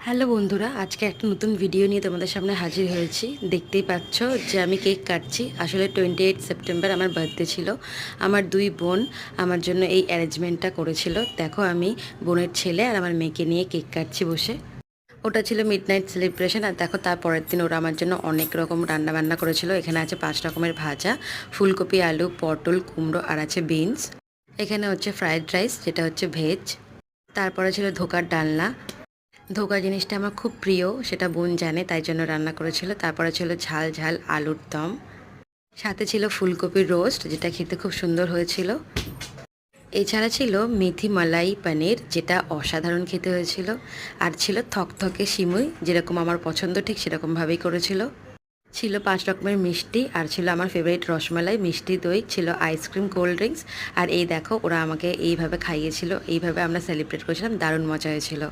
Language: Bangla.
হ্যালো বন্ধুরা, আজকে একটা নতুন ভিডিও নিয়ে তোমাদের সামনে হাজির হয়েছি। দেখতেই পাচ্ছ যে আমি কেক কাটছি। আসলে 28 সেপ্টেম্বর আমার বার্থডে ছিল। আমার দুই বোন আমার জন্য এই অ্যারেঞ্জমেন্টটা করেছিল। দেখো, আমি বোনের ছেলে আর আমার মেয়েকে নিয়ে কেক কাটছি বসে। ওটা ছিল মিডনাইট সেলিব্রেশন। আর দেখো, তার পরের দিন ওরা আমার জন্য অনেক রকম রান্নাবান্না করেছিল। এখানে আছে 5 রকমের ভাজা, ফুলকপি, আলু, পটল, কুমড়ো আর আছে বিনস। এখানে হচ্ছে ফ্রায়েড রাইস, যেটা হচ্ছে ভেজ। তারপরে ছিল ধোকার ডালনা। ধোকা জিনিসটা আমার খুব প্রিয়, সেটা বোন জানে, তাই জন্য রান্না করেছিল। তারপরে ছিল ঝাল ঝাল আলুর দম, সাথে ছিল ফুলকপির রোস্ট, যেটা খেতে খুব সুন্দর হয়েছিল। এছাড়া ছিল মেথি মালাই পনির, যেটা অসাধারণ খেতে হয়েছিল। আর ছিল থকথকে সিমুই, যেরকম আমার পছন্দ ঠিক সেরকমভাবেই করেছিল। ছিল 5 রকমের মিষ্টি, আর ছিল আমার ফেভারিট রসমালাই, মিষ্টি দই, ছিল আইসক্রিম, কোল্ড ড্রিঙ্কস। আর এই দেখো, ওরা আমাকে এইভাবে খাইয়েছিল, এইভাবে আমরা সেলিব্রেট করেছিলাম। দারুণ মজা হয়েছিল।